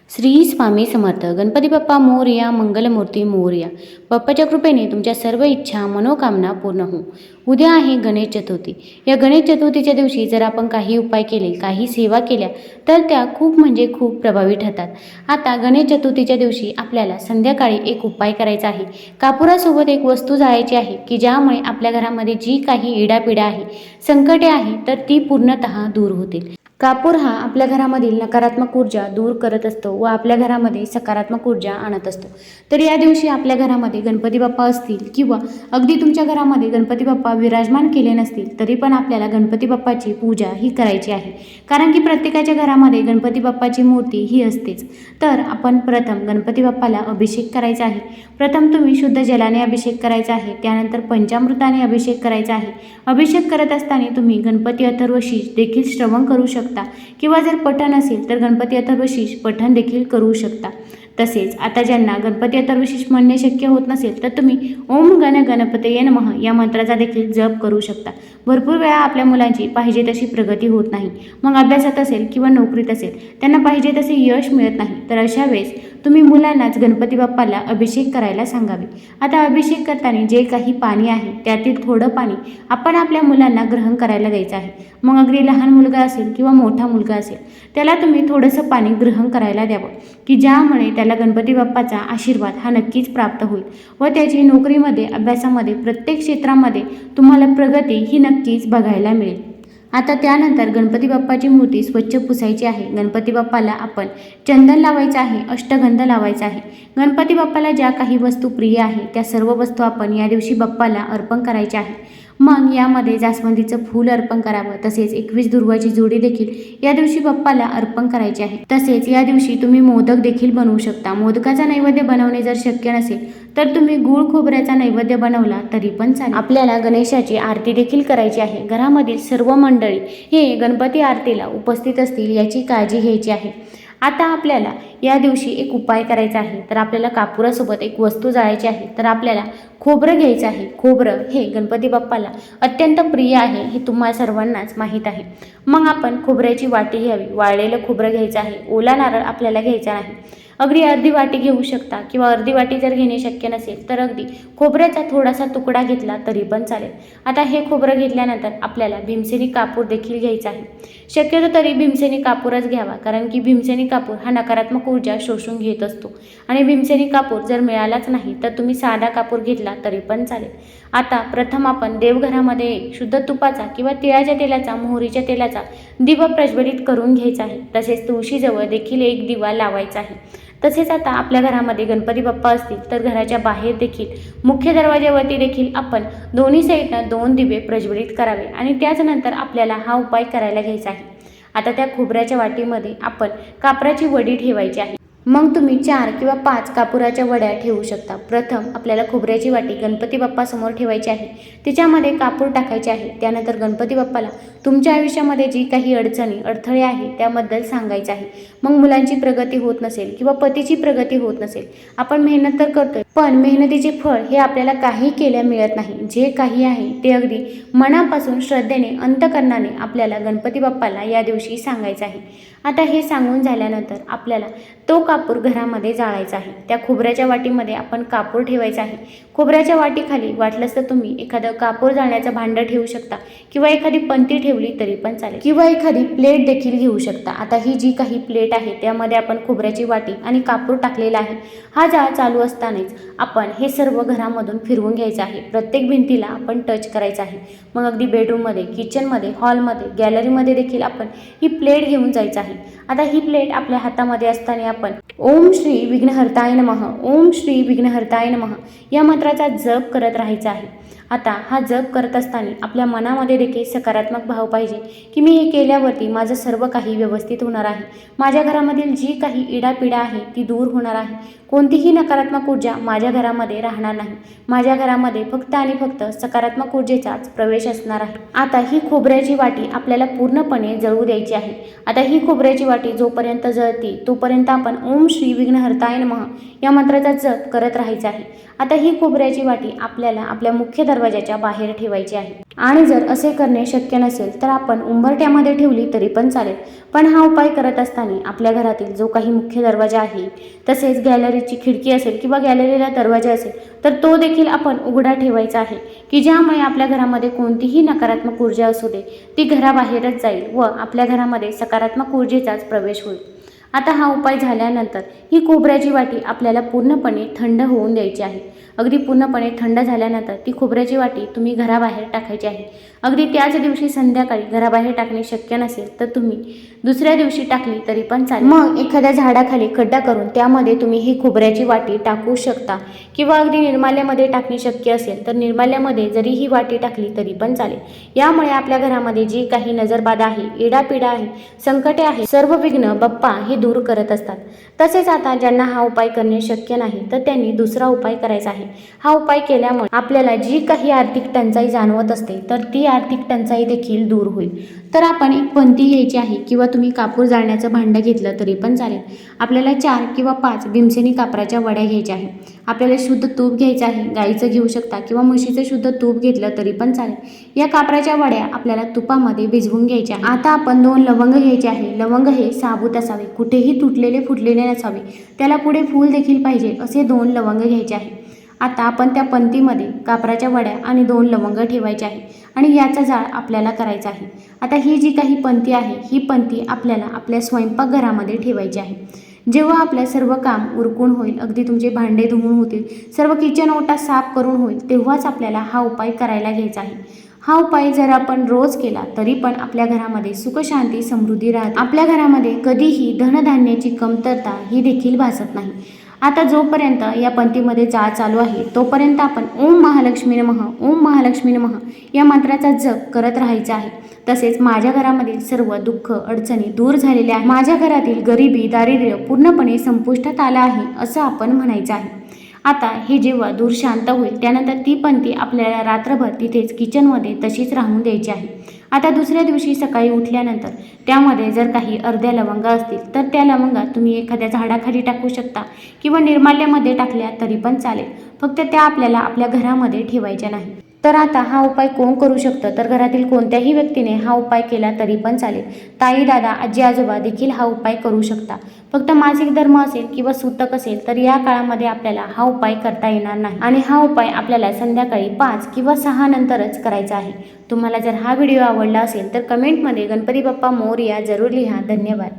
श्री स्वामी समर्थ. गणपती बाप्पा मोरया, मंगलमूर्ती मोरया. बाप्पाच्या कृपेने तुमच्या सर्व इच्छा मनोकामना पूर्ण हो. उद्या आहे गणेश चतुर्थी. या गणेश चतुर्थीच्या दिवशी जर आपण काही उपाय केले, काही सेवा केल्या तर त्या खूप म्हणजे खूप प्रभावी ठरतात. आता गणेश चतुर्थीच्या दिवशी आपल्याला संध्याकाळी एक उपाय करायचा आहे. कापुरासोबत एक वस्तू जाळायची आहे की ज्यामुळे आपल्या घरामध्ये जी काही इडापिडा आहे, संकटे आहे तर ती पूर्णतः दूर होतील. कापूर हा आपल्या घरामधील नकारात्मक ऊर्जा दूर करत असतो व आपल्या घरामध्ये सकारात्मक ऊर्जा आणत असतो. तर या दिवशी आपल्या घरामध्ये गणपती बाप्पा असतील किंवा अगदी तुमच्या घरामध्ये गणपती बाप्पा विराजमान केले नसतील तरी पण आपल्याला गणपती बाप्पाची पूजा ही करायची आहे. कारण की प्रत्येकाच्या घरामध्ये गणपती बाप्पाची मूर्ती ही असतेच. तर आपण प्रथम गणपती बाप्पाला अभिषेक करायचा आहे. प्रथम तुम्ही शुद्ध जलाने अभिषेक करायचा आहे, त्यानंतर पंचामृताने अभिषेक करायचा आहे. अभिषेक करत असताना तुम्ही गणपती अथर्वशीष देखील श्रवण करू शकता किंवा जर पठण असेल तर गणपती अथर्वशीष पठण देखील करू शकता. तसेच आता ज्यांना गणपती अथर्वशीष म्हणणे शक्य होत नसेल तर तुम्ही ओम गण गणपतये नमः या मंत्राचा देखील जप करू शकता. भरपूर वेळा आपल्या मुलांची पाहिजे तशी प्रगती होत नाही, मग अभ्यासात असेल किंवा नोकरीत असेल त्यांना पाहिजे तसे यश मिळत नाही, तर अशा वेळेस तुम्ही मुलांनाच गणपती बाप्पाला अभिषेक करायला सांगावे. आता अभिषेक करताना जे काही पाणी आहे त्यातील थोडं पाणी आपण आपल्या मुलांना ग्रहण करायला द्यायचं आहे. मग अगदी लहान मुलगा असेल किंवा मोठा मुलगा असेल त्याला तुम्ही थोडंसं पाणी ग्रहण करायला द्यावं की ज्यामुळे त्याला गणपती बाप्पाचा आशीर्वाद हा नक्कीच प्राप्त होईल व त्याची नोकरीमध्ये, अभ्यासामध्ये, प्रत्येक क्षेत्रामध्ये तुम्हाला प्रगती ही नक्कीच बघायला मिळेल. आता त्यानंतर गणपती बाप्पाची मूर्ती स्वच्छ पुसायची आहे. गणपती बाप्पाला आपण चंदन लावायचं आहे, अष्टगंध लावायचा आहे. गणपती बाप्पाला ज्या काही वस्तू प्रिय आहे त्या सर्व वस्तू आपण या दिवशी बाप्पाला अर्पण करायच्या आहे. मग यामध्ये जास्वंदीचं फूल अर्पण करावं. तसेच 21 दुर्वाची जोडी देखील या दिवशी बाप्पाला अर्पण करायची आहे. तसेच या दिवशी तुम्ही मोदक देखील बनवू शकता. मोदकाचा नैवेद्य बनवणे जर शक्य नसेल तर तुम्ही गूळ खोबऱ्याचा नैवेद्य बनवला तरी पण चालेल. आपल्याला गणेशाची आरती देखील करायची आहे. घरामधील सर्व मंडळी हे गणपती आरतीला उपस्थित असतील याची काळजी घ्यायची आहे. आता आपल्याला या दिवशी एक उपाय करायचा आहे. तर आपल्याला कापुरासोबत एक वस्तू जाळायची आहे. तर आपल्याला खोबरं घ्यायचं आहे. खोबरं हे गणपती बाप्पाला अत्यंत प्रिय आहे, हे तुम्हा सर्वांनाच माहीत आहे. मग आपण खोबऱ्याची वाटी घ्यावी. वाळलेलं खोबरं घ्यायचं आहे. ओला नारळ आपल्याला घ्यायचा नाही. अगदी अर्धी वाटी घेऊ शकता किंवा अर्धी वाटी जर घेणे शक्य नसेल तर अगदी खोबऱ्याचा थोडासा तुकडा घेतला तरी पण चालेल. आता हे खोबरं घेतल्यानंतर आपल्याला भीमसेनी कापूर देखील घ्यायचा आहे. शक्यतो तरी भीमसेनी कापूरच घ्यावा, कारण की भीमसेनी कापूर हा नकारात्मक ऊर्जा शोषून घेत असतो आणि भीमसेनी कापूर जर मिळालाच नाही तर तुम्ही साधा कापूर घेतला तरी पण चालेल. आता प्रथम आपण देवघरामध्ये शुद्ध तुपाचा किंवा तिळाच्या तेलाचा, मोहरीच्या तेलाचा दिवा प्रज्वलित करून घ्यायचा आहे. तसेच तुळशीजवळ देखील एक दिवा लावायचा आहे. तसेच आता आपल्या घरामध्ये गणपती बाप्पा असतील तर घराच्या बाहेर देखील, मुख्य दरवाज्यावरती देखील आपण दोन्ही साईडनं 2 दिवे प्रज्वलित करावे आणि त्याचनंतर आपल्याला हा उपाय करायला घ्यायचा आहे. आता त्या खोबऱ्याच्या वाटीमध्ये आपण कापराची वडी ठेवायची आहे. मग तुम्ही 4 किंवा 5 कापुराच्या वड्या ठेवू शकता. प्रथम आपल्याला खोबऱ्याची वाटी गणपती बाप्पासमोर ठेवायची आहे. तिच्यामध्ये कापूर टाकायचे आहे. त्यानंतर गणपती बाप्पाला तुमच्या आयुष्यामध्ये जी काही अडचणी, अडथळे आहे त्याबद्दल सांगायचं आहे. मग मुलांची प्रगती होत नसेल किंवा पतीची प्रगती होत नसेल, आपण मेहनत तर करतोय पण मेहनतीचे फळ हे आपल्याला काही केल्या मिळत नाही. जे काही आहे ते अगदी मनापासून, श्रद्धेने, अंतकरणाने आपल्याला गणपती बाप्पाला या दिवशी सांगायचं आहे. आता हे सांगून झाल्यानंतर आपल्याला तो कापूर घरामध्ये जाळायचा आहे. त्या खोबऱ्याच्या वाटीमध्ये आपण कापूर ठेवायचा आहे. खोबऱ्याच्या वाटीखाली वाटलंच तर तुम्ही एखादं कापूर जाळण्याचं भांडं ठेवू शकता किंवा एखादी पंती ठेवली तरी पण चालेल किंवा एखादी प्लेट देखील घेऊ शकता. आता ही जी काही प्लेट आहे त्यामध्ये आपण खोबऱ्याची वाटी आणि कापूर टाकलेला आहे. हा जाळ चालू असतानाच आपण हे सर्व घरामधून फिरवून घ्यायचं आहे. प्रत्येक भिंतीला आपण टच करायचं आहे. मग अगदी बेडरूममध्ये, किचनमध्ये, हॉलमध्ये, गॅलरीमध्ये देखील आपण ही प्लेट घेऊन जायचं आहे. आता ही प्लेट आपल्या हातामध्ये असताना आपण ओम श्री विघ्नहर्ताय नमः, ओम श्री विघ्नहर्ताय नमः या मंत्राचा जप करत राहायचा आहे. आता हा जप करत असताना आपल्या मनामध्ये देखील सकारात्मक भाव पाहिजे की मी हे केल्यावरती माझं सर्व काही व्यवस्थित होणार आहे. माझ्या घरामधील जी काही इडापिडा आहे ती दूर होणार आहे. कोणतीही नकारात्मक ऊर्जा माझ्या घरामध्ये राहणार नाही. माझ्या घरामध्ये फक्त आणि फक्त सकारात्मक ऊर्जेचाच प्रवेश असणार आहे. आता ही खोबऱ्याची वाटी आपल्याला पूर्णपणे जळू द्यायची आहे. आता ही खोबऱ्याची वाटी जोपर्यंत जळते तोपर्यंत आपण ओम श्री विघ्नहर्ताय नमः या मंत्राचा जप करत राहायचा आहे. आता ही खोबऱ्याची वाटी आपल्याला आपल्या मुख्य दरवाजाच्या बाहेर ठेवायची आहे. आणि जर असे करणे शक्य नसेल तर आपण उंबरठ्यामध्ये ठेवली तरी पण चालेल. पण हा उपाय करत असताना आपल्या घरातील जो काही मुख्य दरवाजा आहे, तसेच गॅलरीची खिडकी असेल किंवा गॅलरीला दरवाजा असेल तर तो देखील आपण उघडा ठेवायचा आहे, की ज्यामुळे आपल्या घरामध्ये कोणतीही नकारात्मक ऊर्जा असू दे ती घराबाहेरच जाईल व आपल्या घरामध्ये सकारात्मक ऊर्जेचाच प्रवेश होईल. आता हा उपाय झाल्यानंतर ही खोबऱ्याची वाटी आपल्याला पूर्णपणे थंड होऊन द्यायची आहे. अगदी पूर्णपणे थंड झाल्यानंतर ती खोबऱ्याची वाटी तुम्ही घराबाहेर टाकायची आहे. अगदी त्याच दिवशी संध्याकाळी घराबाहेर टाकणे शक्य नसेल तर तुम्ही दुसऱ्या दिवशी टाकली तरी पण चालेल. मग एखाद्या झाडाखाली खड्डा करून त्यामध्ये तुम्ही ही खोबऱ्याची वाटी टाकू शकता किंवा अगदी निर्माल्यामध्ये टाकणे शक्य असेल तर निर्माल्यामध्ये जरी ही वाटी टाकली तरी पण चालेल. यामुळे आपल्या घरामध्ये जी काही नजरबाधा आहे, इडापिडा आहे, संकटे आहे, सर्व विघ्न बाप्पा हे दूर करत असतात. तसेच आता ज्यांना हा उपाय करणे शक्य नाही तर त्यांनी दुसरा उपाय करायचा आहे. हा उपाय केल्यामुळे आपल्याला जी काही आर्थिक टंचाई जाणवत असते तर ती आर्थिक टंचाई देखील दूर होईल. तर आपण एक पंती घ्यायची आहे किंवा तुम्ही कापूर जाळण्याचं भांडं घेतलं तरी पण चालेल. आपल्याला 4 किंवा 5 भीमसेनी कापराच्या वड्या घ्यायच्या आहे. आपल्याला शुद्ध तूप घ्यायचं आहे. गाईचं घेऊ शकता किंवा म्हशीचं शुद्ध तूप घेतलं तरी पण चालेल. या कापराच्या वड्या आपल्याला तुपामध्ये भिजवून घ्यायच्या आहे. आता आपण 2 लवंग घ्यायचे आहे. लवंग हे साबूत असावे, कुठेही तुटलेले फुटलेले नसावे, त्याला पुढे फूल देखील पाहिजे असे 2 लवंग घ्यायचे आहे. आता आपण त्या पंतीमध्ये कापराच्या वड्या आणि 2 लवंग ठेवायचे आहे आणि याचा जाळ आपल्याला करायचा आहे. आता ही जी काही पंती आहे ही पंती आपल्याला आपल्या स्वयंपाकघरामध्ये ठेवायची आहे. जेव्हा आपलं सर्व काम उरकून होईल, अगदी तुमचे भांडे धुवून होतील, सर्व किचन ओटा साफ करून होईल, तेव्हाच आपल्याला हा उपाय करायला घ्यायचा आहे. हा उपाय जर आपण रोज केला तरी पण आपल्या घरामध्ये सुख शांती समृद्धी राहते. आपल्या घरामध्ये कधीही धनधान्याची कमतरता ही देखील भासत नाही. आता जोपर्यंत या पंथीमध्ये जाळ चालू आहे तोपर्यंत आपण ओम महालक्ष्मी नमः, ओम महालक्ष्मी नमः या मंत्राचा जप करत राहायचा आहे. तसेच माझ्या घरामधील सर्व दुःख अडचणी दूर झालेल्या आहे, माझ्या घरातील गरिबी दारिद्र्य पूर्णपणे संपुष्टात आलं आहे असं आपण म्हणायचं आहे. आता हे जेव्हा दूर शांत होईल त्यानंतर ती पंथी आपल्याला रात्रभर तिथेच किचनमध्ये तशीच राहून द्यायची आहे. आता दुसऱ्या दिवशी सकाळी उठल्यानंतर त्यामध्ये जर काही अर्ध्या लवंगा असतील तर त्या लवंगा तुम्ही एखाद्या झाडाखाली टाकू शकता किंवा निर्माल्यामध्ये टाकल्या तरी पण चालेल. फक्त त्या आपल्याला आपल्या घरामध्ये ठेवायच्या नाही. तर आता हा उपाय कोण करू शकतं तर घरातील कोणत्याही व्यक्तीने हा उपाय केला तरी पण चालेल. ताई, दादा, आजी, आजोबा देखील हा उपाय करू शकता. फक्त मासिक धर्म असेल किंवा सूतक असेल तर या काळामध्ये आपल्याला हा उपाय करता येणार नाही आणि हा उपाय आपल्याला संध्याकाळी 5 किंवा 6 नंतरच करायचा आहे. तुम्हाला जर हा व्हिडिओ आवडला असेल तर कमेंटमध्ये गणपती बाप्पा मोरया जरूर लिहा. धन्यवाद.